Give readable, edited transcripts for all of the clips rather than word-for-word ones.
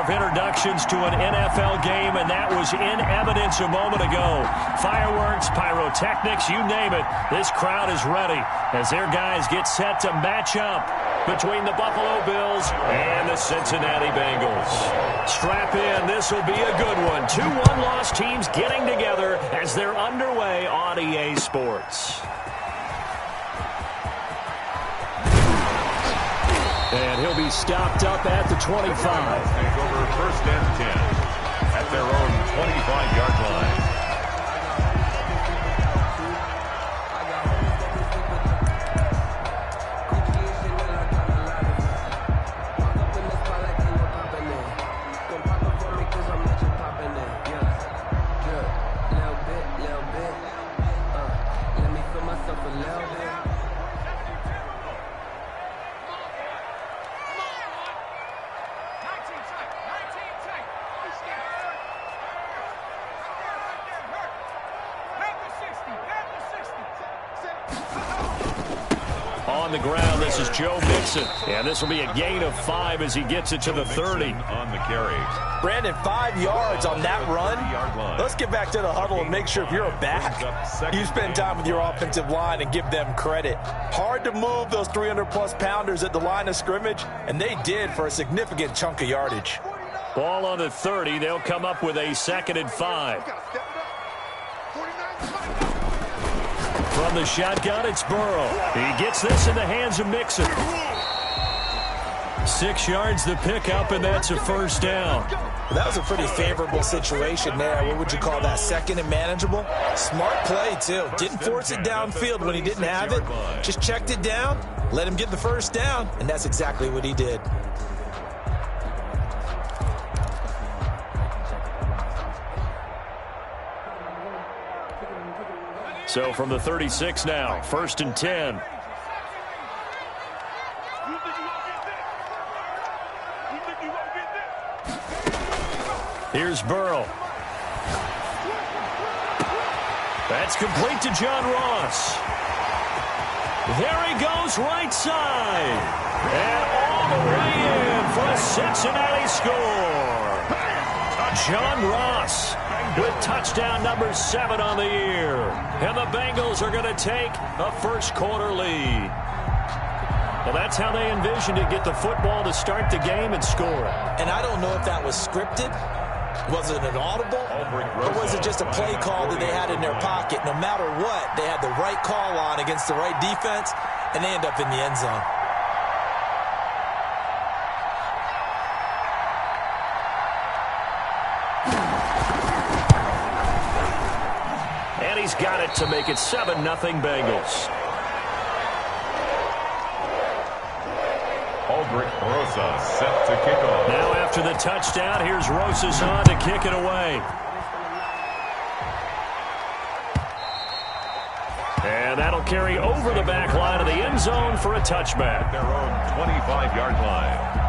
of introductions to an NFL game, and that was in evidence a moment ago. Fireworks, pyrotechnics, you name it. This crowd is ready as their guys get set to match up between the Buffalo Bills and the Cincinnati Bengals. Strap in. This will be a good one. Two one-loss teams getting together as they're underway on EA Sports. And he'll be stopped up at the 25. Take over first and 10 at their own 25-yard line. On the ground, this is Joe Mixon. And this will be a gain of 5 as he gets it to the 30. On the carry. Brandon, 5 yards on that run. Let's get back to the huddle and make sure if you're a back, you spend time with your offensive line and give them credit. Hard to move those 300-plus pounders at the line of scrimmage, and they did for a significant chunk of yardage. Ball on the 30. They'll come up with a 2nd and 5. From the shotgun, it's Burrow. He gets this in the hands of Mixon. 6 yards the pickup, and that's a first down. Well, that was a pretty favorable situation there. What would you call that, 2nd and manageable? Smart play, too. Didn't force it downfield when he didn't have it. Just checked it down, let him get the first down, and that's exactly what he did. So from the 36 now, 1st and 10. Here's Burrow. That's complete to John Ross. There he goes, right side. And all the way in for a Cincinnati score. John Ross with touchdown number 7 on the year. And the Bengals are going to take a first-quarter lead. Well, that's how they envisioned it, get the football to start the game and score. And I don't know if that was scripted. Was it an audible? Or was it just a play call that they had in their pocket? No matter what, they had the right call on against the right defense, and they end up in the end zone. And he's got it to make it 7-0 Bengals. Rosa set to kick off. Now after the touchdown, here's Rosas on to kick it away. And that'll carry over the back line of the end zone for a touchback. Their own 25-yard line.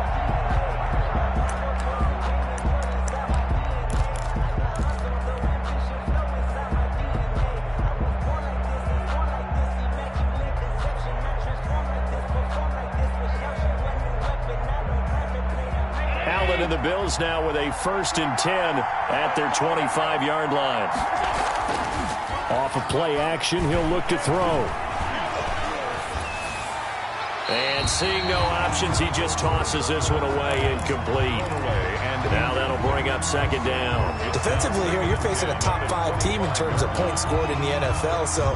And the Bills now with a 1st and 10 at their 25-yard line. Off of play action, he'll look to throw. And seeing no options, he just tosses this one away, incomplete. And now that'll bring up 2nd down. Defensively here, you're facing a top 5 team in terms of points scored in the NFL. So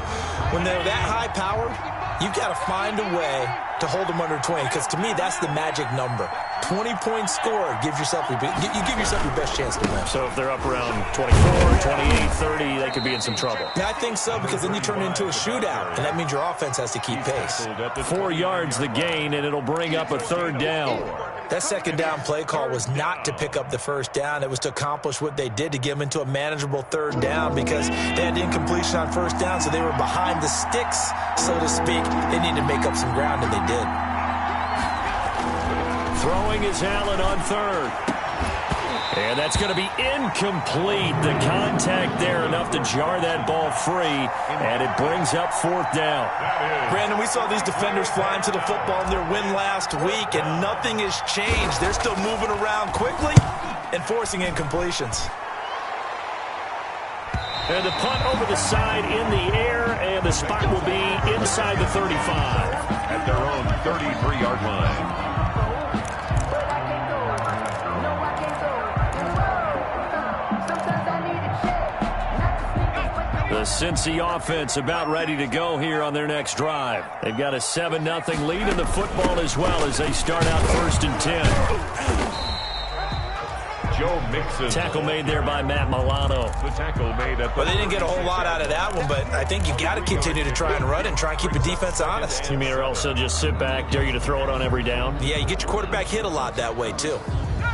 when they're that high-powered, you've got to find a way to hold them under 20, because to me, that's the magic number. 20-point score, you give yourself your best chance to win. So if they're up around 24, 28, 30, they could be in some trouble. Yeah, I think so, because then you turn it into a shootout, and that means your offense has to keep pace. 4 yards the gain, and it'll bring up a 3rd down. That 2nd down play call was not to pick up the 1st down. It was to accomplish what they did, to get them into a manageable 3rd down, because they had incompletion on 1st down, so they were behind the sticks, so to speak. They needed to make up some ground, and they did. Throwing is Allen on 3rd. And that's going to be incomplete. The contact there enough to jar that ball free, and it brings up 4th down. Brandon, we saw these defenders flying to the football in their win last week, and nothing has changed. They're still moving around quickly, and forcing incompletions. And the punt over the side in the air, and the spot will be inside the 35. At their own 33-yard line. The Cincy offense about ready to go here on their next drive. They've got a 7-0 lead in the football as well as they start out 1st and 10. Joe Mixon. Tackle made there by Matt Milano. The tackle made at the... Well, they didn't get a whole lot out of that one, but I think you got to continue to try and run and try and keep the defense honest. You mean or else they'll just sit back, dare you to throw it on every down? Yeah, you get your quarterback hit a lot that way, too.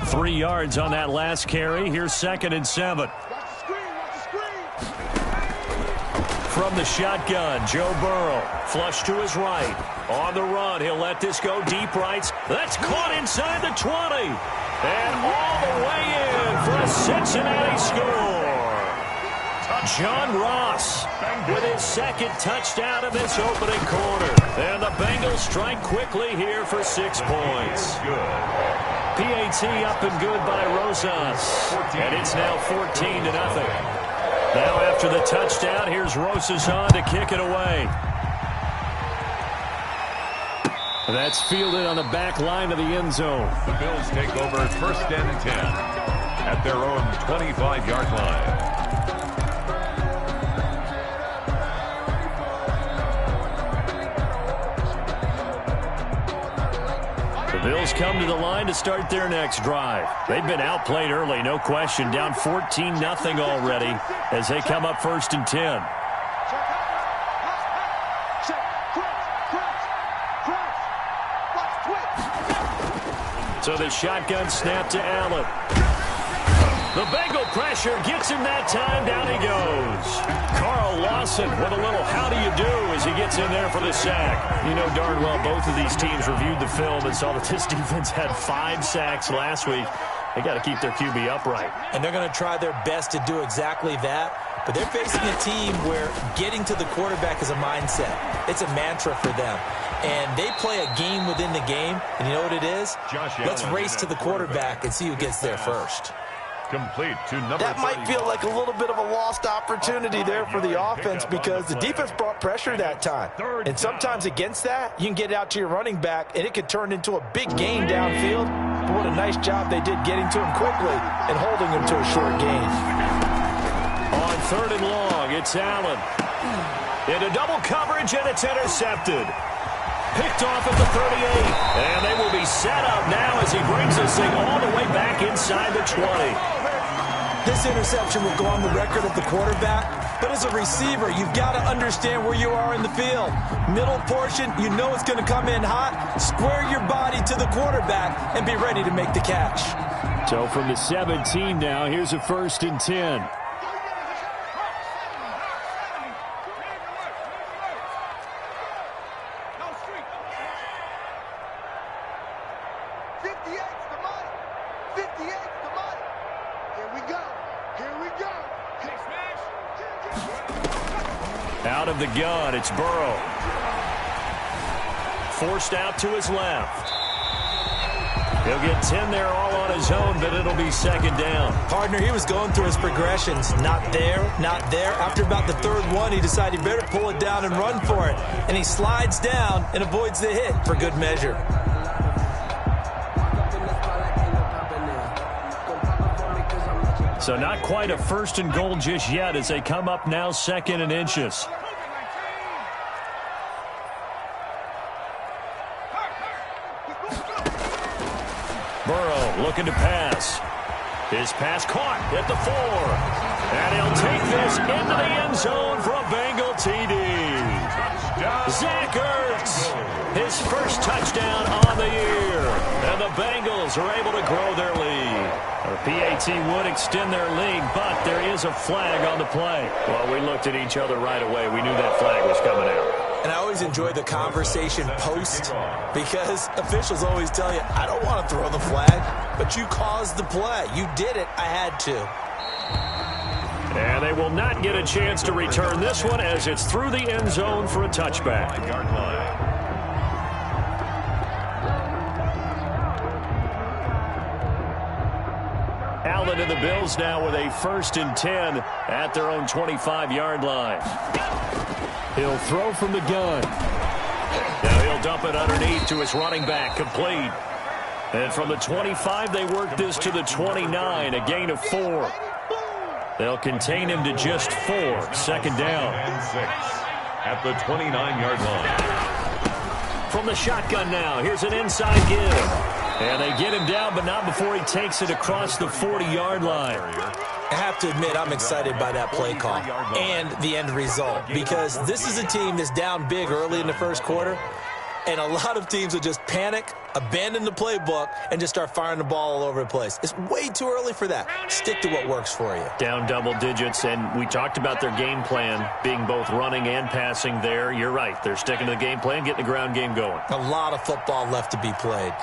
3 yards on that last carry. Here's 2nd and 7. From the shotgun, Joe Burrow, flush to his right. On the run, he'll let this go deep right. That's caught inside the 20. And all the way in for a Cincinnati score. John Ross with his 2nd touchdown in this opening quarter. And the Bengals strike quickly here for 6 points. PAT up and good by Rosas. And it's now 14-0. Now after the touchdown, here's Rosas on to kick it away. That's fielded on the back line of the end zone. The Bills take over 1st and 10 at their own 25-yard line. The Bills come to the line to start their next drive. They've been outplayed early, no question. Down 14-0 already as they come up 1st and 10. So the shotgun snap to Allen. The Bengal pressure gets him that time. Down he goes. Carl Lawson with a little how do you do as he gets in there for the sack. You know darn well both of these teams reviewed the film and saw that this defense had 5 sacks last week. They got to keep their QB upright. And they're going to try their best to do exactly that. But they're facing a team where getting to the quarterback is a mindset. It's a mantra for them. And they play a game within the game. And you know what it is? Let's race to the quarterback and see who gets there first. Complete to number That might feel like a little bit of a lost opportunity there for the offense because the defense brought pressure that time. And sometimes against that, you can get it out to your running back, and it could turn into a big gain downfield. But what a nice job they did getting to him quickly and holding him to a short gain. On 3rd and long, it's Allen. Into double coverage, and it's intercepted. Picked off at the 38, and they will be set up now as he brings this thing all the way back inside the 20. This interception will go on the record of the quarterback, but as a receiver, you've got to understand where you are in the field. Middle portion, you know it's going to come in hot. Square your body to the quarterback and be ready to make the catch. So from the 17 now, here's a 1st and 10. Out of the gun, it's Burrow. Forced out to his left. He'll get 10 there all on his own, but it'll be 2nd down. Partner, he was going through his progressions. Not there, not there. After about the 3rd one, he decided he better pull it down and run for it. And he slides down and avoids the hit for good measure. So not quite a 1st and goal just yet as they come up now 2nd and inches. Burrow looking to pass. His pass caught at the 4. And he'll take this into the end zone for a Bengal TD. Zach Ertz, his first touchdown on the year. And the Bengals are able to grow their lead. Our PAT would extend their lead, but there is a flag on the play. Well, we looked at each other right away. We knew that flag was coming out. And I always enjoy the conversation post because officials always tell you, I don't want to throw the flag, but you caused the play. You did it. I had to. And they will not get a chance to return this one as it's through the end zone for a touchback. Yard line. Allen and the Bills now with a 1st and 10 at their own 25-yard line. He'll throw from the gun. Now he'll dump it underneath to his running back, complete. And from the 25, they work this to the 29, a gain of 4. They'll contain him to just 4, 2nd down. And 6 at the 29-yard line. From the shotgun now, here's an inside give. And they get him down, but not before he takes it across the 40-yard line. I have to admit, I'm excited by that play call and the end result, because this is a team that's down big early in the first quarter, and a lot of teams will just panic, abandon the playbook, and just start firing the ball all over the place. It's way too early for that. Stick to what works for you. Down double digits, and we talked about their game plan being both running and passing there. You're right. They're sticking to the game plan, getting the ground game going. A lot of football left to be played.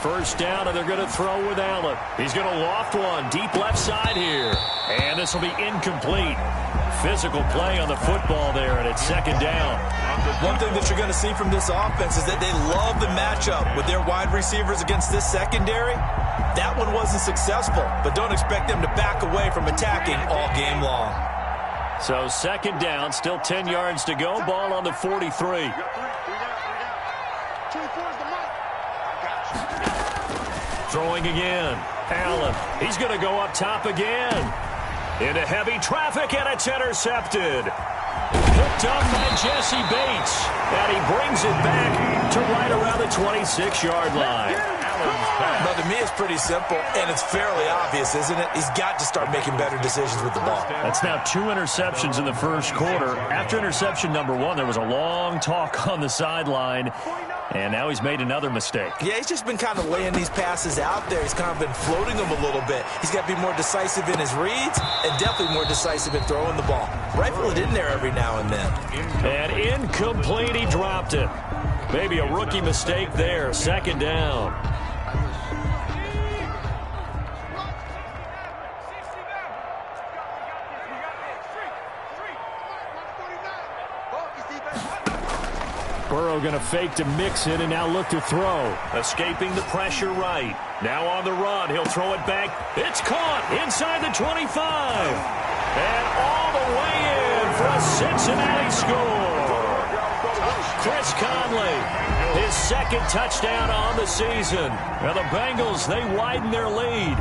1st down, and they're going to throw with Allen. He's going to loft one deep left side here. And this will be incomplete. Physical play on the football there, and it's 2nd down. One thing that you're going to see from this offense is that they love the matchup with their wide receivers against this secondary. That one wasn't successful, but don't expect them to back away from attacking all game long. So 2nd down, still 10 yards to go. Ball on the 43. Throwing again. Allen. He's going to go up top again. Into heavy traffic, and it's intercepted. Picked up by Jesse Bates. And he brings it back to right around the 26-yard line. Well, to me, it's pretty simple, and it's fairly obvious, isn't it? He's got to start making better decisions with the ball. That's now 2 interceptions in the first quarter. After interception number 1, there was a long talk on the sideline. And now he's made another mistake. Yeah, he's just been kind of laying these passes out there. He's kind of been floating them a little bit. He's got to be more decisive in his reads and definitely more decisive in throwing the ball. Rifle it in there every now and then. And incomplete, he dropped it. Maybe a rookie mistake there, 2nd down. Burrow going to fake to mix it and now look to throw. Escaping the pressure right. Now on the run. He'll throw it back. It's caught inside the 25. And all the way in for a Cincinnati score. Chris Conley, his 2nd touchdown on the season. Now the Bengals, they widen their lead.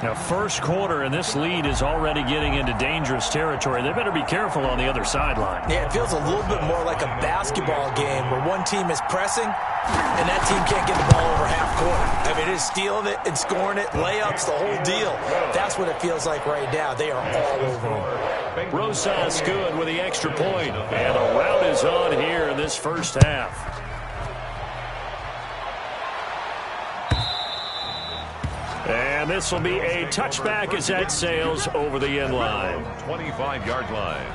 Now, first quarter, and this lead is already getting into dangerous territory. They better be careful on the other sideline. Yeah, it feels a little bit more like a basketball game where one team is pressing and that team can't get the ball over half court. I mean, it's stealing it and scoring it, layups, the whole deal. That's what it feels like right now. They are all over them. Rosas good with the extra point. And the rout is on here in this first half. And this will be a touchback as that sails over the end line. 25-yard line.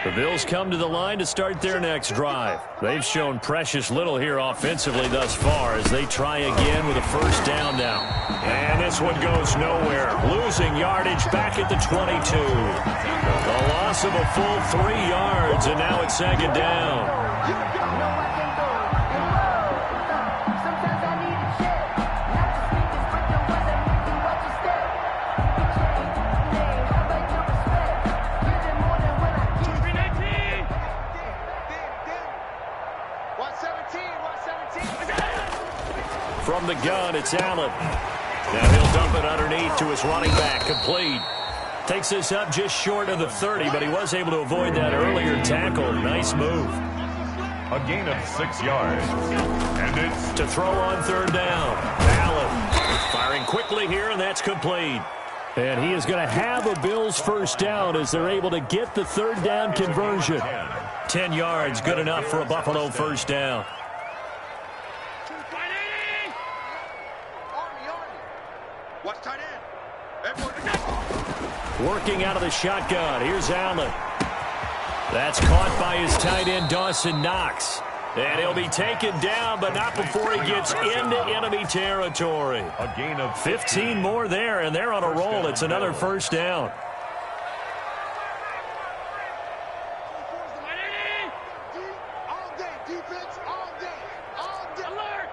The Bills come to the line to start their next drive. They've shown precious little here offensively thus far as they try again with a 1st down now. And this one goes nowhere. Losing yardage back at the 22. The loss of a full 3 yards, and now it's 2nd down. From the gun, it's Allen. Now he'll dump it underneath to his running back, complete. Takes this up just short of the 30, but he was able to avoid that earlier tackle. Nice move. A gain of 6 yards. And it's to throw on 3rd down. Allen firing quickly here, and that's complete. And he is going to have a Bills 1st down as they're able to get the 3rd down conversion. 10 yards, good enough for a Buffalo 1st down. Working out of the shotgun. Here's Allen. That's caught by his tight end, Dawson Knox. And he'll be taken down, but not before he gets into enemy territory. A gain of 15 more there, and they're on a roll. It's another 1st down. Defense all day. All day. Alert!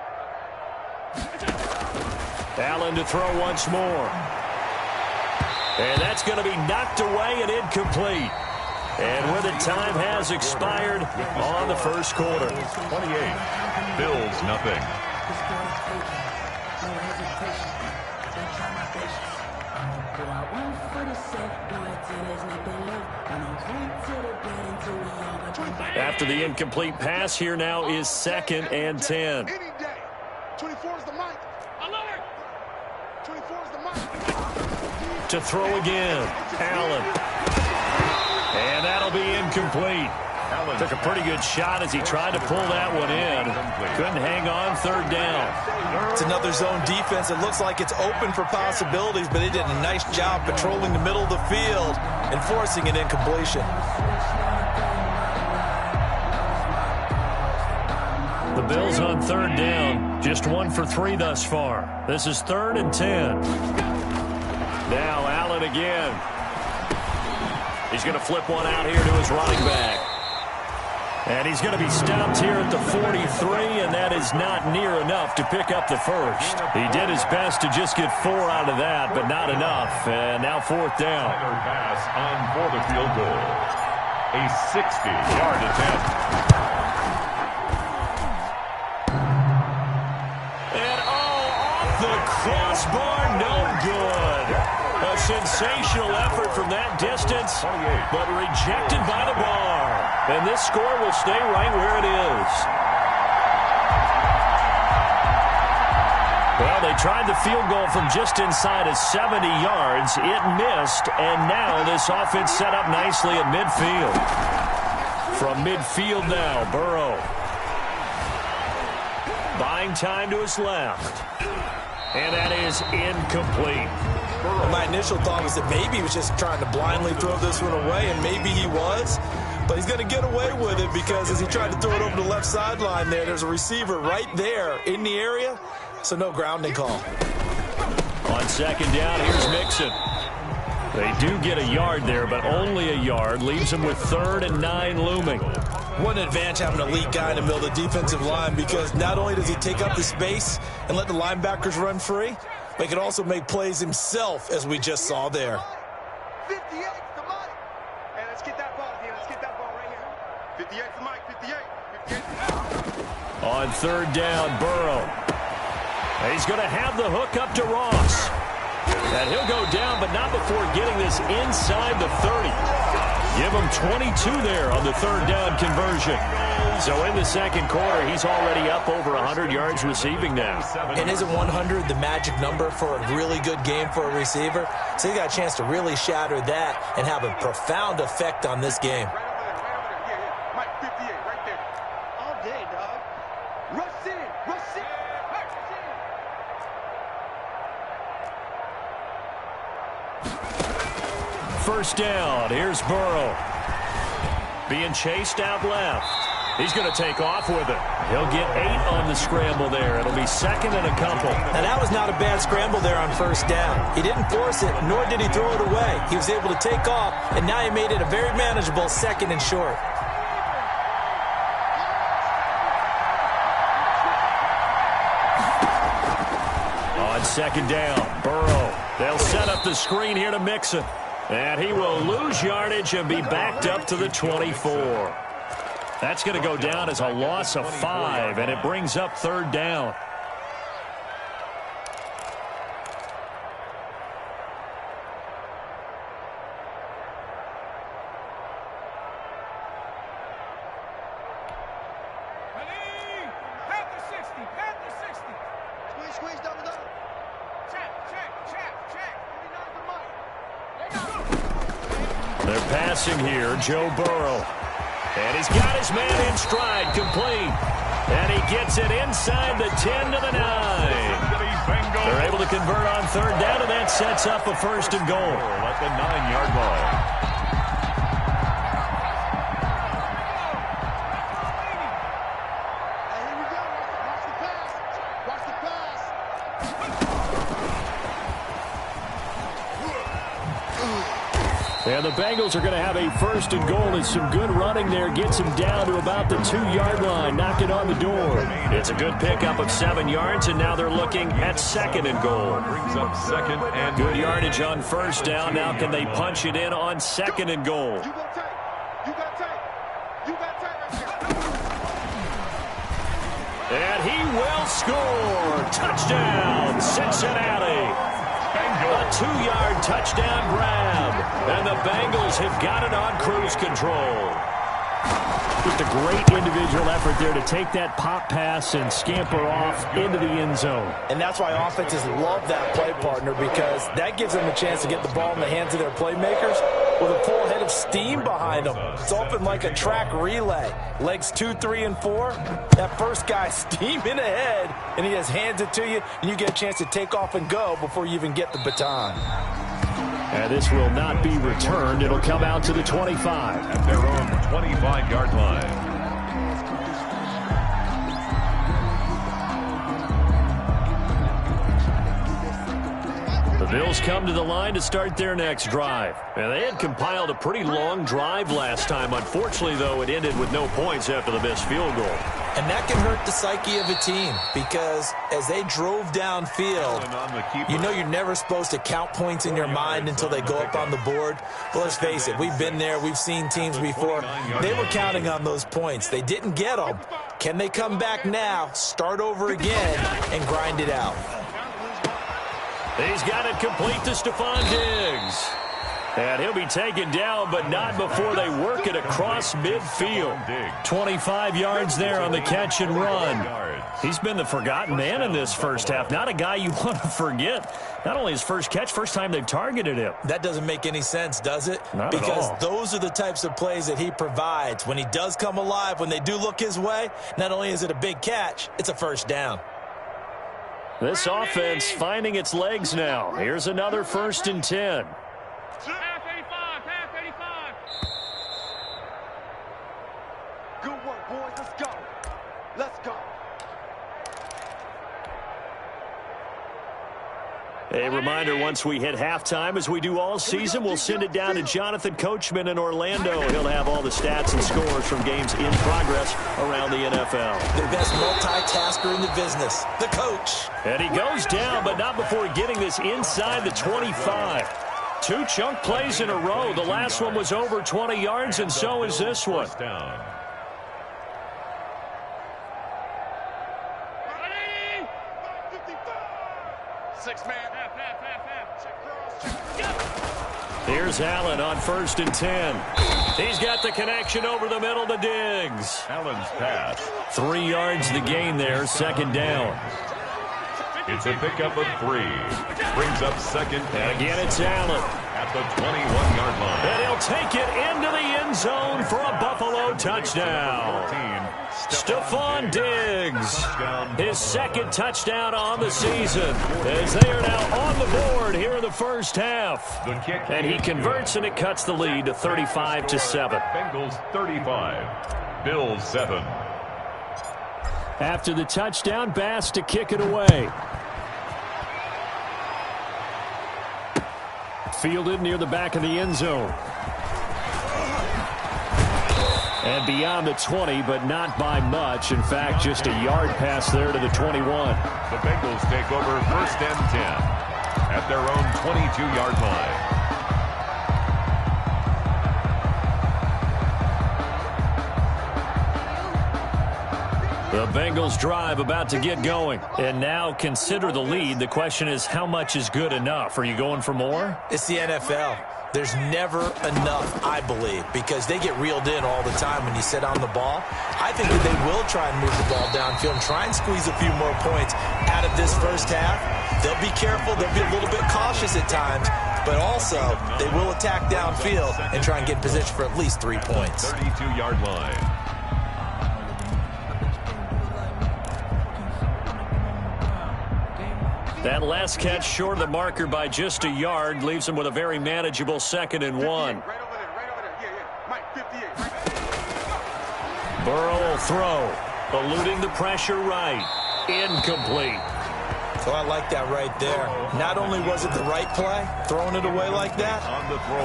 Allen to throw once more. And that's going to be knocked away and incomplete. And where the time has expired on the first quarter. 28. Bills, nothing. After the incomplete pass, here now is 2nd and 10. 24 is the mic. Alert! 24 is the mic. To throw again, Allen. And that'll be incomplete. Took a pretty good shot as he tried to pull that one in. Couldn't hang on, 3rd down. It's another zone defense. It looks like it's open for possibilities, but they did a nice job patrolling the middle of the field and forcing an incompletion. The Bills on 3rd down, just 1 for 3 thus far. This is 3rd and 10. Now Allen again. He's going to flip one out here to his running back. And he's going to be stopped here at the 43, and that is not near enough to pick up the first. He did his best to just get 4 out of that, but not enough. And now 4th down. Pass on for the field goal. A 60-yard attempt. And off the crossbar, no good. A sensational effort from that distance, but rejected by the bar. And this score will stay right where it is. Well, they tried the field goal from just inside of 70 yards. It missed, and now this offense set up nicely at midfield. From midfield now, Burrow. Buying time to his left. And that is incomplete. My initial thought was that maybe he was just trying to blindly throw this one away, and maybe he was. But he's going to get away with it because as he tried to throw it over the left sideline there's a receiver right there in the area, so no grounding call. On 2nd down, here's Mixon. They do get a yard there, but only a yard. Leaves them with 3rd and 9 looming. What an advantage having an elite guy in the middle of the defensive line, because not only does he take up the space and let the linebackers run free, but he can also make plays himself, as we just saw there. 58 is the mic. Hey, let's get that ball here. Let's get that ball right here. 58 is the mic. 58. On 3rd down, Burrow. He's going to have the hook up to Ross. And he'll go down, but not before getting this inside the 30. Give him 22 there on the 3rd down conversion. So in the 2nd quarter, he's already up over 100 yards receiving now. And isn't 100 the magic number for a really good game for a receiver? So he got a chance to really shatter that and have a profound effect on this game. Right over there. Yeah. Mike, 58, right there. All day, dog. Rush in. Rush in. First down, here's Burrow. Being chased out left. He's going to take off with it. He'll get 8 on the scramble there. It'll be 2nd and a couple. Now, that was not a bad scramble there on 1st down. He didn't force it, nor did he throw it away. He was able to take off, and now he made it a very manageable 2nd and short. On 2nd down, Burrow. They'll set up the screen here to Mixon. And he will lose yardage and be backed up to the 24. That's going to go down as a loss of 5, and it brings up 3rd down. Squeeze, double. Check. They're passing here, Joe Burrow. And he's got his man in stride, complete. And he gets it inside the 10 to the 9. They're able to convert on 3rd down, and that sets up a 1st and goal. At the 9-yard line. And the Bengals are going to have a 1st and goal. It's some good running there. Gets him down to about the 2-yard line. Knock it on the door. It's a good pickup of 7 yards, and now they're looking at 2nd and goal. Brings up 2nd and good yardage on 1st down. Now can they punch it in on 2nd and goal? You got tight. You got tight. You got tight right there. And he will score. Touchdown, Cincinnati. A 2-yard touchdown grab. And the Bengals have got it on cruise control. Just a great individual effort there to take that pop pass and scamper off into the end zone. And that's why offenses love that play partner, because that gives them a chance to get the ball in the hands of their playmakers with a full head of steam behind them. It's often like a track relay. Legs 2, 3, and 4. That first guy steaming ahead, and he just hands it to you, and you get a chance to take off and go before you even get the baton. And this will not be returned. It'll come out to the 25. At their own 25-yard line. The Bills come to the line to start their next drive. And they had compiled a pretty long drive last time. Unfortunately, though, it ended with no points after the missed field goal. And that can hurt the psyche of a team, because as they drove downfield, you know you're never supposed to count points in your mind until they go up on the board. But let's face it, we've been there. We've seen teams before. They were counting on those points. They didn't get them. Can they come back now, start over again, and grind it out? He's got it complete to Stephon Diggs. And he'll be taken down, but not before they work it across midfield. 25 yards there on the catch and run. He's been the forgotten man in this first half. Not a guy you want to forget. Not only his first catch, first time they've targeted him. That doesn't make any sense, does it? Not at all. Because those are the types of plays that he provides. When he does come alive, when they do look his way, not only is it a big catch, it's a first down. This offense finding its legs now. Here's another 1st and 10. Half 85. Good work, boys. Let's go. Let's go. A reminder, once we hit halftime, as we do all season, we'll send it down to Jonathan Coachman in Orlando. He'll have all the stats and scores from games in progress around the NFL. The best multitasker in the business, the coach. And he goes down, but not before getting this inside the 25. 2 chunk plays in a row. The last one was over 20 yards, and so is this one. Down. Here's Allen on 1st and 10. He's got the connection over the middle to Diggs. Allen's pass. 3 yards the gain there, 2nd down. It's a pickup of 3. Brings up 2nd. And again, it's Allen. At the 21-yard line. And he'll take it into the end zone for a Buffalo touchdown. Stephon Diggs, his 2nd touchdown on the season, as they are now on the board here in the first half. And he converts, and it cuts the lead to 35-7. Bengals 35, Bills 7. After the touchdown, Bass to kick it away. Fielded near the back of the end zone. And beyond the 20, but not by much. In fact, just a yard pass there to the 21. The Bengals take over 1st and 10 at their own 22-yard line. The Bengals drive about to get going. And now consider the lead. The question is, how much is good enough? Are you going for more? It's the NFL. There's never enough, I believe, because they get reeled in all the time when you sit on the ball. I think that they will try and move the ball downfield and try and squeeze a few more points out of this first half. They'll be careful. They'll be a little bit cautious at times, but also they will attack downfield and try and get in position for at least 3 points. 32-yard line. That last catch short of the marker by just a yard leaves him with a very manageable 2nd and 1. Right over there. Yeah. Mike, 58. Burrow will throw. Eluding the pressure right. Incomplete. Oh, I like that right there. Not only was it the right play, throwing it away like that,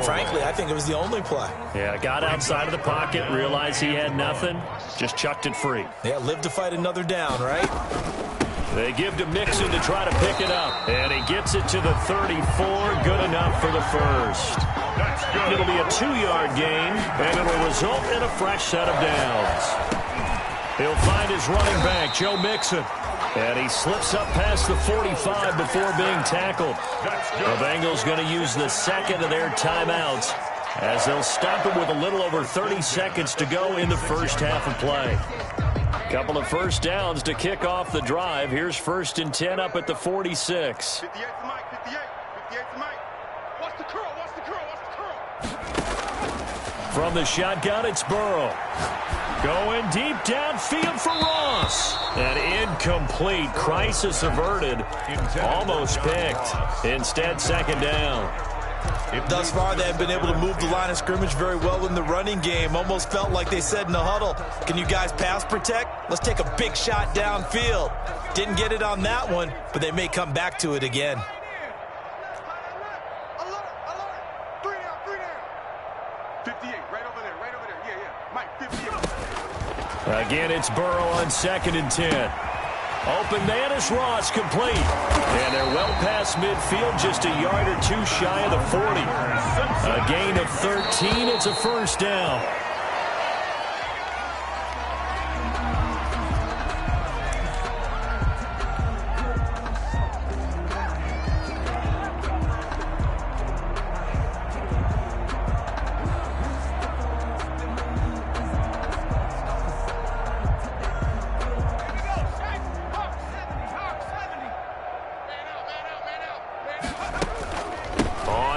frankly, I think it was the only play. Yeah, got outside of the pocket, realized he had nothing, just chucked it free. Yeah, live to fight another down, right? They give to Mixon to try to pick it up, and he gets it to the 34. Good enough for the first. It'll be a 2-yard gain, and it'll result in a fresh set of downs. He'll find his running back, Joe Mixon. And he slips up past the 45 before being tackled. The Bengals going to use the second of their timeouts as they'll stop him with a little over 30 seconds to go in the first half of play. Couple of first downs to kick off the drive. Here's 1st and 10 up at the 46. 58 to Mike, 58 to Mike. Watch the curl, watch the curl, watch the curl. From the shotgun, it's Burrow. Going deep downfield for Ross. And incomplete. Crisis averted. Almost picked. Instead, second down. Thus far, they have been able to move the line of scrimmage very well in the running game. Almost felt like they said in the huddle, can you guys pass protect? Let's take a big shot downfield. Didn't get it on that one, but they may come back to it again. Alert, 3 down. 58, right over there. Yeah. Mike, 58. Again, it's Burrow on 2nd and 10. Open man is Ross, complete. And they're well past midfield, just a yard or two shy of the 40. A gain of 13, it's a first down.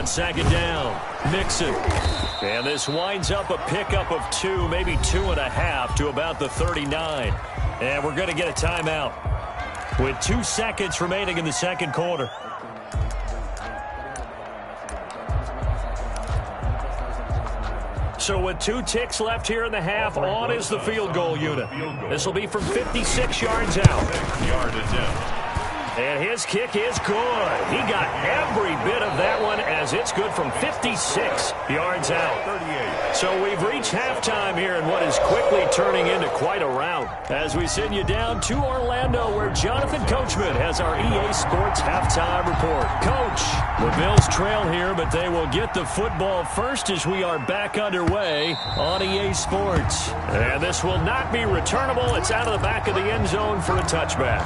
Second down, Mixon. And this winds up a pickup of 2, maybe 2.5 to about the 39. And we're going to get a timeout with 2 seconds remaining in the second quarter. So with 2 ticks left here in the half, on is the field goal unit. This will be from 56 yards out. And his kick is good. He got every bit of that one as it's good from 56 yards out. So we've reached halftime here in what is quickly turning into quite a rout. As we send you down to Orlando where Jonathan Coachman has our EA Sports halftime report. Coach, the Bills trail here, but they will get the football first as we are back underway on EA Sports. And this will not be returnable. It's out of the back of the end zone for a touchback.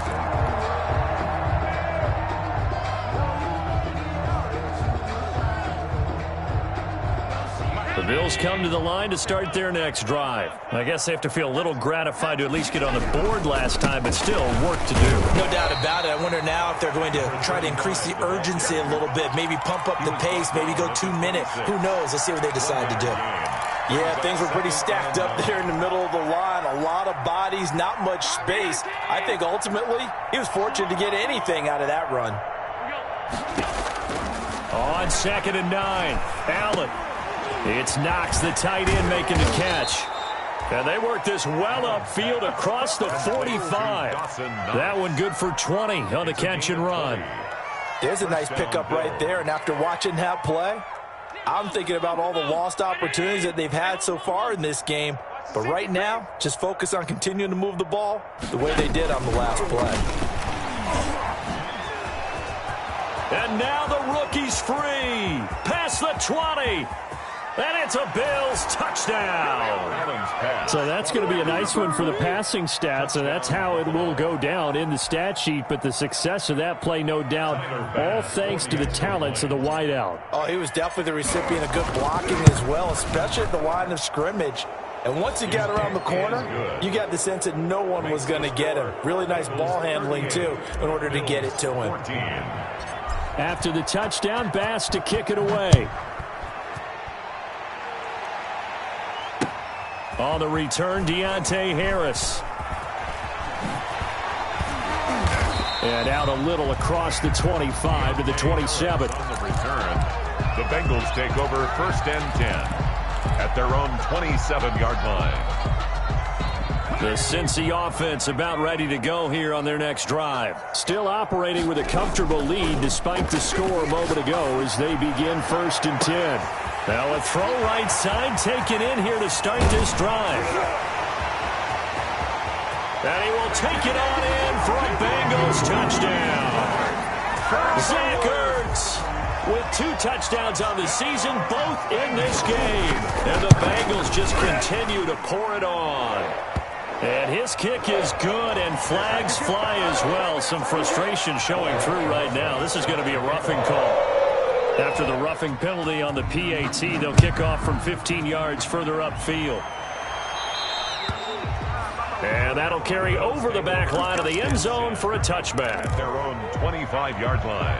The Bills come to the line to start their next drive. I guess they have to feel a little gratified to at least get on the board last time, but still work to do. No doubt about it. I wonder now if they're going to try to increase the urgency a little bit, maybe pump up the pace, maybe go 2 minutes. Who knows? Let's see what they decide to do. Yeah, things were pretty stacked up there in the middle of the line. A lot of bodies, not much space. I think ultimately he was fortunate to get anything out of that run. On 2nd and 9, Allen. It's Knox, the tight end, making the catch. And they work this well upfield across the 45. That one good for 20 on the catch and run. There's a nice pickup right there. And after watching that play, I'm thinking about all the lost opportunities that they've had so far in this game. But right now, just focus on continuing to move the ball the way they did on the last play. And now the rookie's free. Past the 20. And it's a Bills touchdown. So that's going to be a nice one for the passing stats, and that's how it will go down in the stat sheet. But the success of that play, no doubt, all thanks to the talents of the wideout. Oh, he was definitely the recipient of good blocking as well, especially at the line of scrimmage. And once he got around the corner, you got the sense that no one was going to get him. Really nice ball handling, too, in order to get it to him. After the touchdown, Bass to kick it away. On the return, Deontay Harris. And out a little across the 25 to the 27. On the return, the Bengals take over 1st and 10 at their own 27-yard line. The Cincy offense about ready to go here on their next drive. Still operating with a comfortable lead despite the score a moment ago as they begin 1st and 10. Now a throw right side taken in here to start this drive. And he will take it on in for a Bengals touchdown. Zach Ertz with 2 touchdowns on the season, both in this game. And the Bengals just continue to pour it on. And his kick is good, and flags fly as well. Some frustration showing through right now. This is going to be a roughing call. After the roughing penalty on the PAT, they'll kick off from 15 yards further upfield. And that'll carry over the back line of the end zone for a touchback. Their own 25-yard line.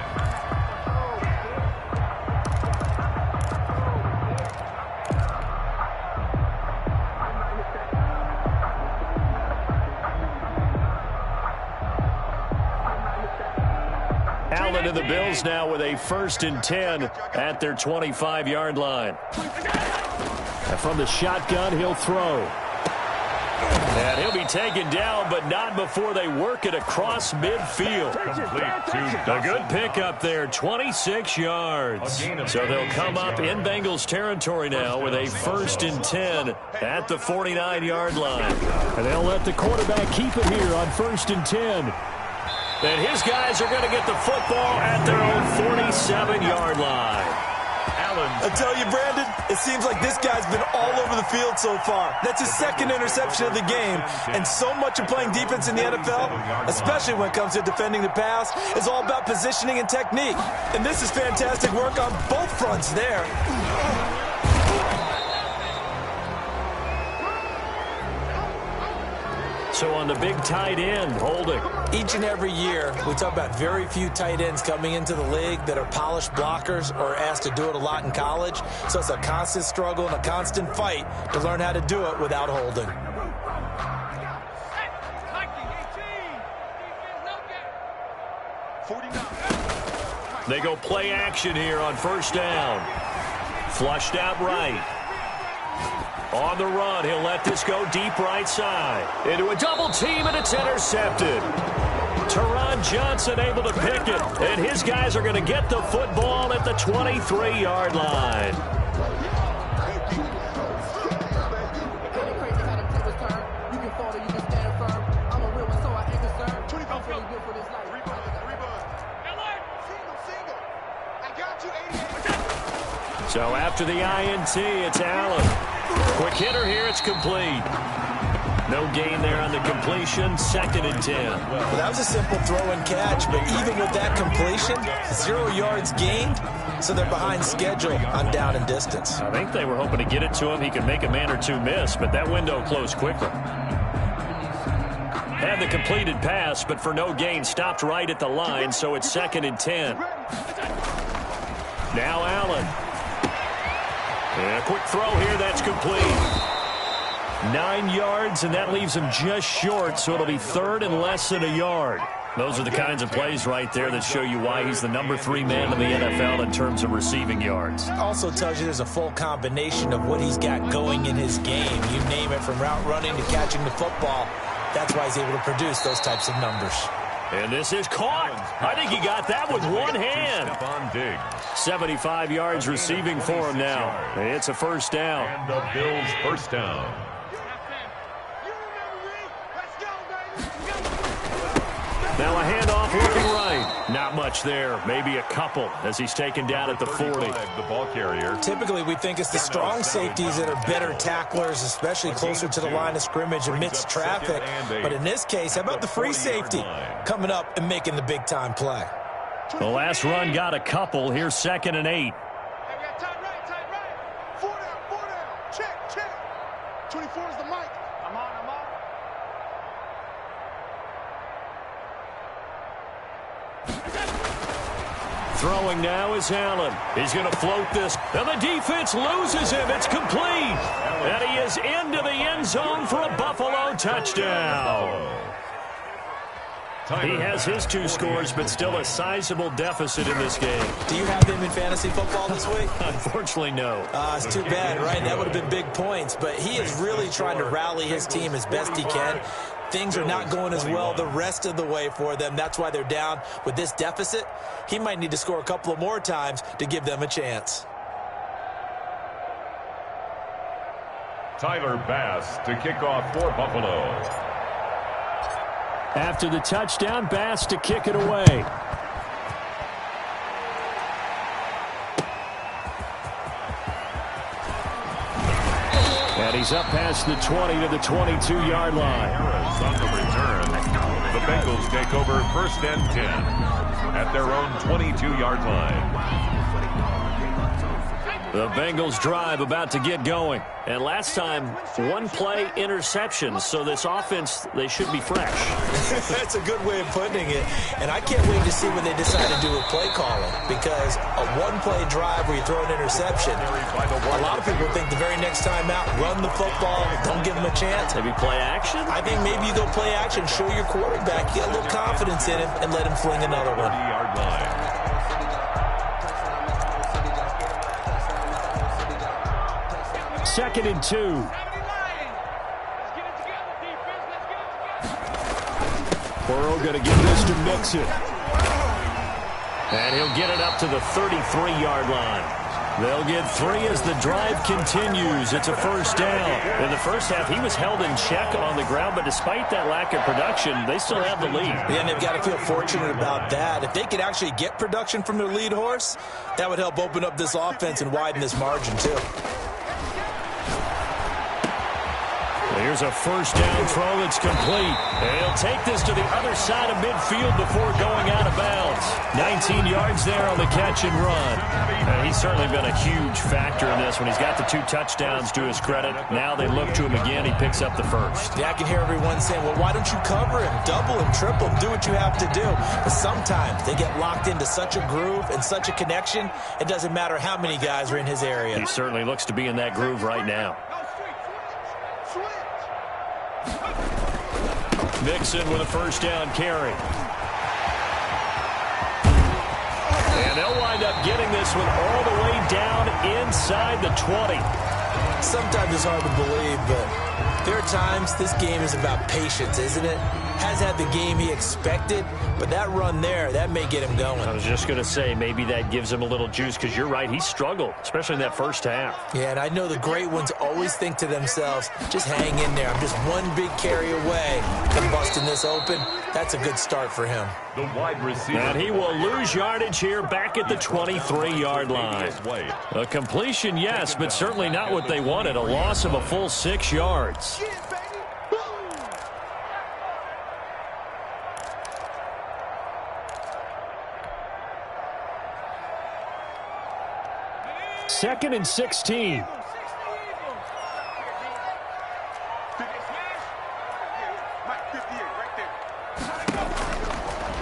Allen and the Bills now with a 1st and 10 at their 25-yard line. And from the shotgun, he'll throw. And he'll be taken down, but not before they work it across midfield. A good pickup there, 26 yards. So they'll come up in Bengals territory now with a 1st and 10 at the 49-yard line. And they'll let the quarterback keep it here on 1st and 10. And his guys are going to get the football at their own 47-yard line. I tell you, Brandon, it seems like this guy's been all over the field so far. That's his 2nd interception of the game. And so much of playing defense in the NFL, especially when it comes to defending the pass, is all about positioning and technique. And this is fantastic work on both fronts there. So on the big tight end, holding. Each and every year, we talk about very few tight ends coming into the league that are polished blockers or asked to do it a lot in college. So it's a constant struggle and a constant fight to learn how to do it without holding. They go play action here on 1st down. Flushed out right. On the run, he'll let this go deep right side. Into a double team, and it's intercepted. Teron Johnson able to pick it, and his guys are going to get the football at the 23-yard line. So after the INT, it's Allen. Quick hitter here, it's complete. No gain there on the completion, 2nd and 10. Well, that was a simple throw and catch, but even with that completion, 0 yards gained, so they're behind schedule on down and distance. I think they were hoping to get it to him. He could make a man or 2 miss, but that window closed quickly. Had the completed pass, but for no gain, stopped right at the line, so it's 2nd and 10. Now Allen. And a quick throw here, that's complete. 9 yards, and that leaves him just short, so it'll be 3rd and less than a yard. Those are the kinds of plays right there that show you why he's the number 3 man in the NFL in terms of receiving yards. Also tells you there's a full combination of what he's got going in his game. You name it, from route running to catching the football. That's why he's able to produce those types of numbers. And this is caught. I think he got that with one hand. 75 yards receiving for him now. It's a 1st down. And the Bills' 1st down. Now a handoff looking right. Not much there. Maybe a couple as he's taken down at the 40. The ball carrier. Typically, we think it's the strong safeties that are better tacklers, especially closer to the line of scrimmage amidst traffic. But in this case, how about the free safety coming up and making the big-time play? The last run got a couple. Here's 2nd and 8. Tight right. 4 down. Check. 24 is the mic. I'm on. Throwing now is Allen. He's going to float this. And the defense loses him. It's complete. And he is into the end zone for a Buffalo touchdown. He has his 2 scores, but still a sizable deficit in this game. Do you have him in fantasy football this week? Unfortunately, no. It's too bad, right? That would have been big points. But he is really trying to rally his team as best he can. Things are not going as well the rest of the way for them. That's why they're down with this deficit. He might need to score a couple of more times to give them a chance. Tyler Bass to kick off for Buffalo. After the touchdown, Bass to kick it away. And he's up past the 20 to the 22-yard line. On the return, the Bengals take over 1st and 10 at their own 22-yard line. The Bengals drive about to get going. And last time, 1-play interception. So this offense, they should be fresh. That's a good way of putting it. And I can't wait to see what they decide to do with play calling. Because a 1-play drive where you throw an interception, a lot of people think the very next time out, run the football, don't give them a chance. Maybe play action? I think maybe you go play action, show your quarterback, get a little confidence in him, and let him fling another one. 20-yard line. Second and 2. Burrow going to give this to Mixon. And he'll get it up to the 33-yard line. They'll get 3 as the drive continues. It's a 1st down. In the first half, he was held in check on the ground, but despite that lack of production, they still have the lead. Yeah, and they've got to feel fortunate about that. If they could actually get production from their lead horse, that would help open up this offense and widen this margin, too. Here's a 1st down throw that's complete. And he'll take this to the other side of midfield before going out of bounds. 19 yards there on the catch and run. And he's certainly been a huge factor in this when he's got the 2 touchdowns to his credit. Now they look to him again. He picks up the 1st. Yeah, I can hear everyone saying, well, why don't you cover him, double him, triple him, do what you have to do. But sometimes they get locked into such a groove and such a connection, it doesn't matter how many guys are in his area. He certainly looks to be in that groove right now. Mixon with a 1st down carry. And they'll wind up getting this one all the way down inside the 20. Sometimes it's hard to believe, but there are times this game is about patience, isn't it? Has had the game he expected, but that run there, that may get him going. I was just going to say, maybe that gives him a little juice, because you're right, he struggled, especially in that first half. Yeah, and I know the great ones always think to themselves, just hang in there. I'm just one big carry away from busting this open. That's a good start for him. The wide receiver. And he will lose yardage here back at the 23-yard line. A completion, yes, but certainly not what they wanted. A loss of a full 6 yards. Second and 16.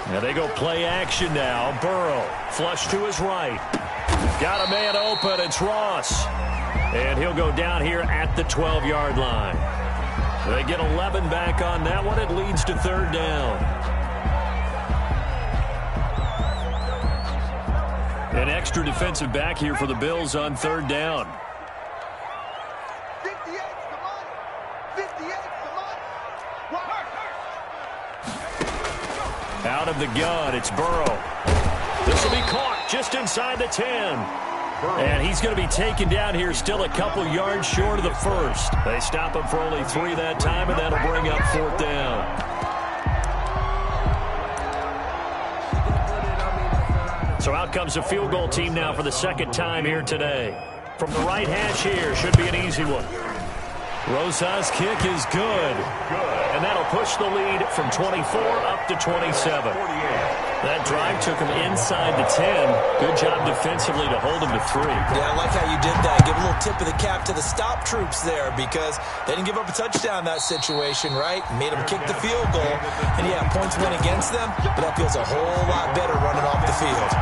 Now they go play action now. Burrow, flush to his right. Got a man open. It's Ross. And he'll go down here at the 12-yard line. They get 11 back on that one. It leads to 3rd down. An extra defensive back here for the Bills on 3rd down. 58's the money. 58's the money. Out of the gun, it's Burrow. This will be caught just inside the 10. And he's going to be taken down here still a couple yards short of the 1st. They stop him for only 3 that time, and that'll bring up 4th down. So out comes a field goal team now for the 2nd time here today. From the right hash here, should be an easy one. Rosas' kick is good. And that'll push the lead from 24 up to 27. That drive took him inside the 10. Good job defensively to hold him to 3. Yeah, I like how you did that. Give a little tip of the cap to the stop troops there, because they didn't give up a touchdown in that situation, right? Made them kick the field goal. And, yeah, points went against them, but that feels a whole lot better running off the field.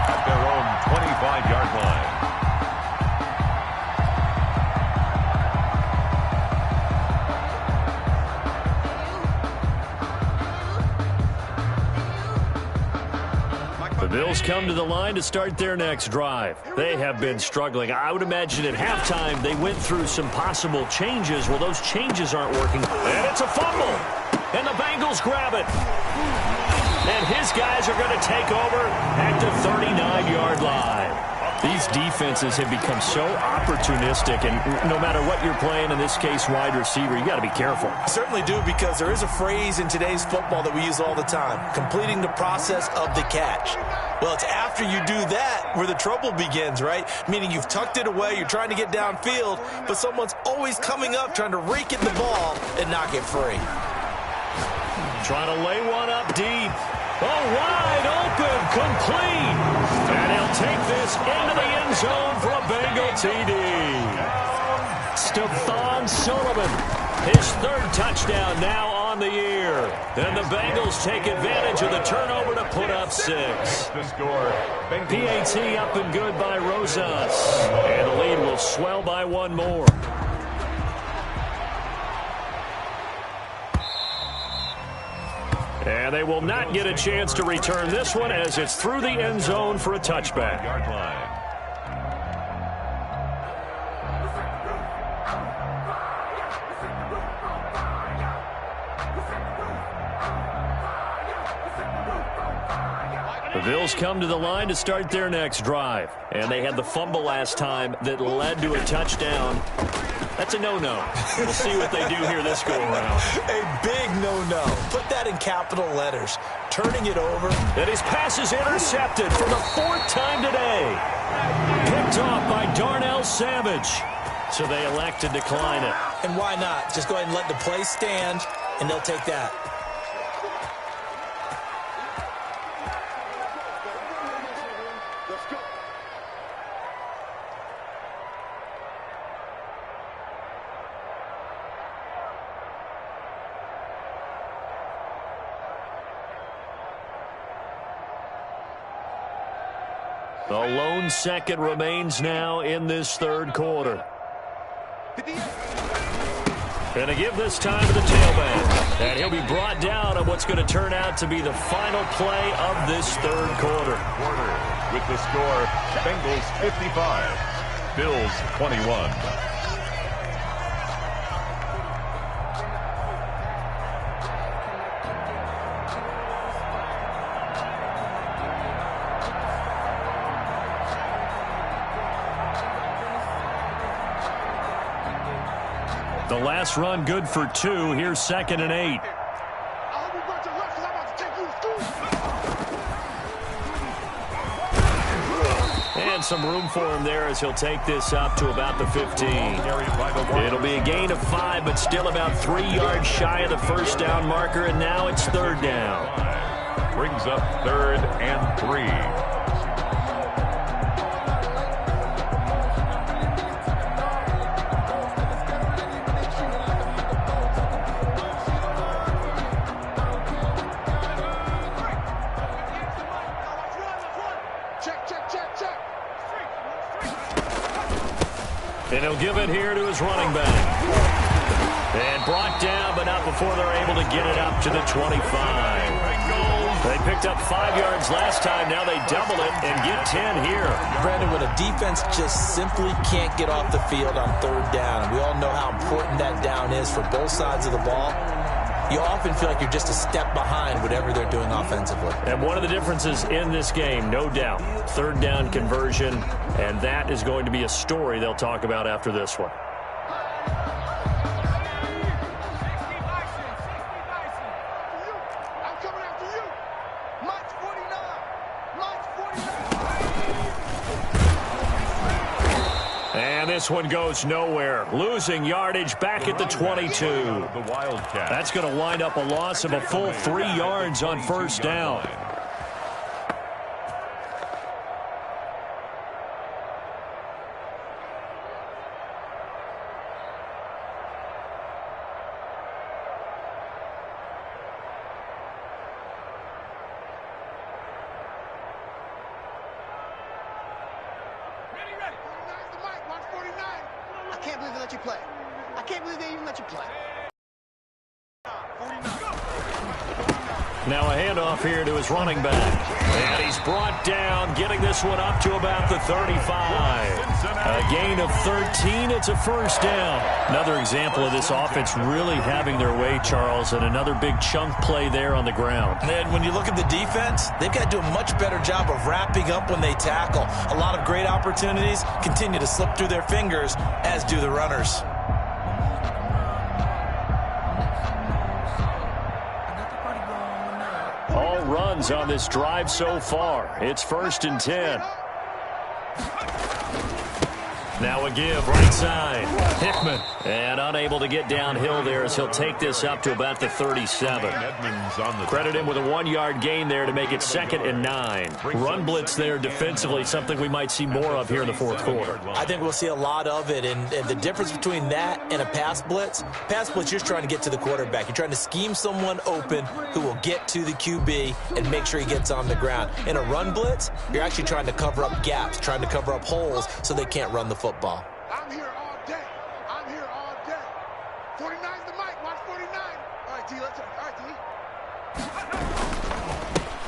At their own 25-yard line. The Bills come to the line to start their next drive. They have been struggling. I would imagine at halftime they went through some possible changes. Well, those changes aren't working. And it's a fumble. And the Bengals grab it. And his guys are going to take over at the 39-yard line. These defenses have become so opportunistic, and no matter what you're playing, in this case, wide receiver, you got to be careful. I certainly do, because there is a phrase in today's football that we use all the time, completing the process of the catch. Well, it's after you do that where the trouble begins, right? Meaning you've tucked it away, you're trying to get downfield, but someone's always coming up trying to rake in the ball and knock it free. Trying to lay one up deep. Oh, wide open, complete. And he'll take this into the end zone for a Bengal TD. Stephon Sullivan, his third touchdown now on the year. And the Bengals take advantage of the turnover to put up 6. The score, PAT up and good by Rosas. And the lead will swell by one more. And they will not get a chance to return this one as it's through the end zone for a touchback. Yard line. The Bills come to the line to start their next drive. And they had the fumble last time that led to a touchdown. That's a no-no. We'll see what they do here this go-around. A big no-no. Put that in capital letters. Turning it over. And his pass is intercepted for the 4th time today. Picked off by Darnell Savage. So they elect to decline it. And why not? Just go ahead and let the play stand, and they'll take that. The lone second remains now in this third quarter. And a give this time to the tailback. And he'll be brought down on what's going to turn out to be the final play of this third quarter. With the score, Bengals 55, Bills 21. The last run good for 2. Here's 2nd and 8. And some room for him there as he'll take this up to about the 15. It'll be a gain of 5, but still about 3 yards shy of the first down marker, and now it's 3rd down. Brings up 3rd and 3. And he'll give it here to his running back. And brought down, but not before they're able to get it up to the 25. They picked up 5 yards last time. Now they double it and get 10 here. Brandon, when a defense just simply can't get off the field on 3rd down, and we all know how important that down is for both sides of the ball, you often feel like you're just a step behind whatever they're doing offensively. And one of the differences in this game, no doubt, 3rd down conversion, and that is going to be a story they'll talk about after this one. And this one goes nowhere. Losing yardage back at the 22. The Wildcat. That's going to wind up a loss of a full 3 yards on 1st down. I can't believe they let you play. I can't believe they even let you play. Now a handoff here to his running back. And he's brought down, getting this one up to about the 35. A gain of 13. It's a first down. Another example of this offense really having their way, Charles, and another big chunk play there on the ground. And when you look at the defense, they've got to do a much better job of wrapping up when they tackle. A lot of great opportunities continue to slip through their fingers, as do the runners. All runs on this drive so far. It's 1st and 10. Now a give, right side. Hickman. And unable to get downhill there as he'll take this up to about the 37. Credit him with a 1-yard gain there to make it 2nd and 9. Run blitz there defensively, something we might see more of here in the 4th quarter. I think we'll see a lot of it, and the difference between that and a pass blitz, you're just trying to get to the quarterback. You're trying to scheme someone open who will get to the QB and make sure he gets on the ground. In a run blitz, you're actually trying to cover up gaps, trying to cover up holes so they can't run the football. I'm here all day. I'm here all day. 49's the mic. Watch 49. All right, T. Let's go. All right,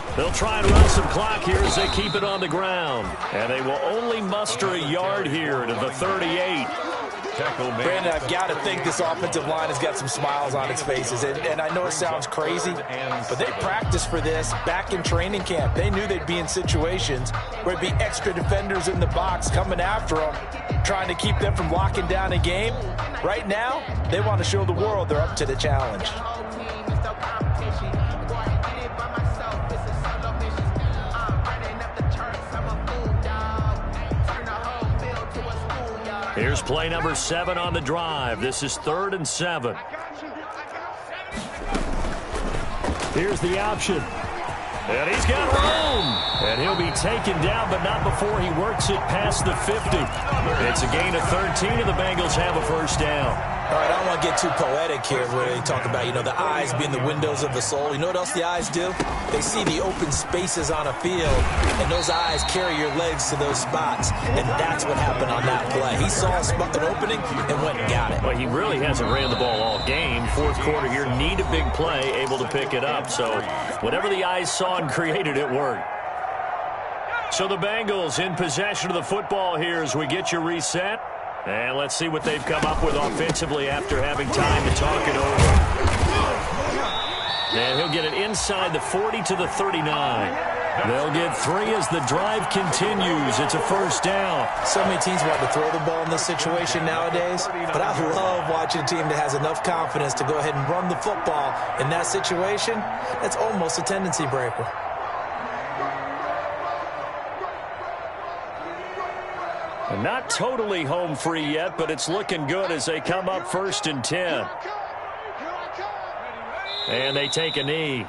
T. They'll try and run some clock here as they keep it on the ground. And they will only muster a yard here to the 38. Brandon, I've got to think this offensive line has got some smiles on its faces. And I know it sounds crazy, but they practiced for this back in training camp. They knew they'd be in situations where there'd be extra defenders in the box coming after them, trying to keep them from locking down a game. Right now, they want to show the world they're up to the challenge. Here's play number 7 on the drive. This is 3rd and 7. Here's the option. And he's got room. And he'll be taken down, but not before he works it past the 50. It's a gain of 13, and the Bengals have a first down. All right, I don't want to get too poetic here where they talk about, the eyes being the windows of the soul. You know what else the eyes do? They see the open spaces on a field, and those eyes carry your legs to those spots, and that's what happened on that play. He saw an opening and went and got it. Well, he really hasn't ran the ball all game. 4th quarter here, need a big play, able to pick it up. So whatever the eyes saw and created, it worked. So the Bengals in possession of the football here as we get you reset. And let's see what they've come up with offensively after having time to talk it over. And he'll get it inside the 40 to the 39. They'll get 3 as the drive continues. It's a first down. So many teams want to throw the ball in this situation nowadays, but I love watching a team that has enough confidence to go ahead and run the football in that situation. That's almost a tendency breaker. Not totally home free yet, but it's looking good as they come up 1st and 10. And they take a knee.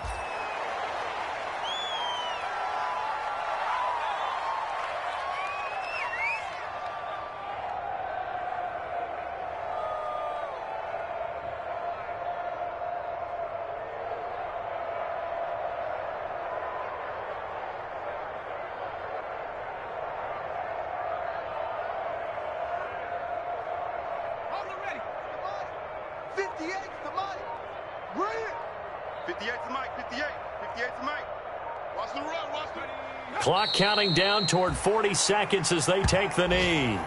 Clock counting down toward 40 seconds as they take the knee.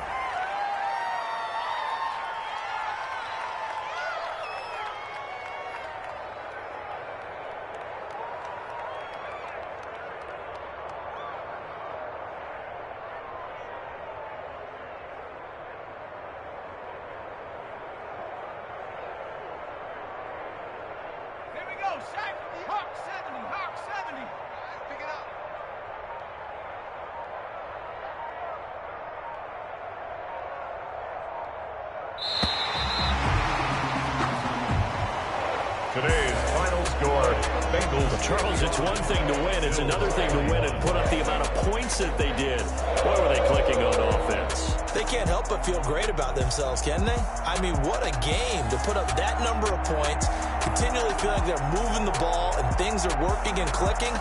Today's final score, Bengals. Charles, it's one thing to win. It's another thing to win and put up the amount of points that they did. Boy, were they clicking on offense. They can't help but feel great about themselves, can they? I mean, what a game to put up that number of points, continually feel like they're moving the ball and things are working and clicking.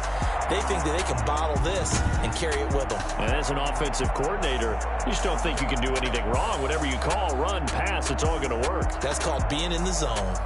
They think that they can bottle this and carry it with them. And as an offensive coordinator, you just don't think you can do anything wrong. Whatever you call, run, pass, it's all going to work. That's called being in the zone.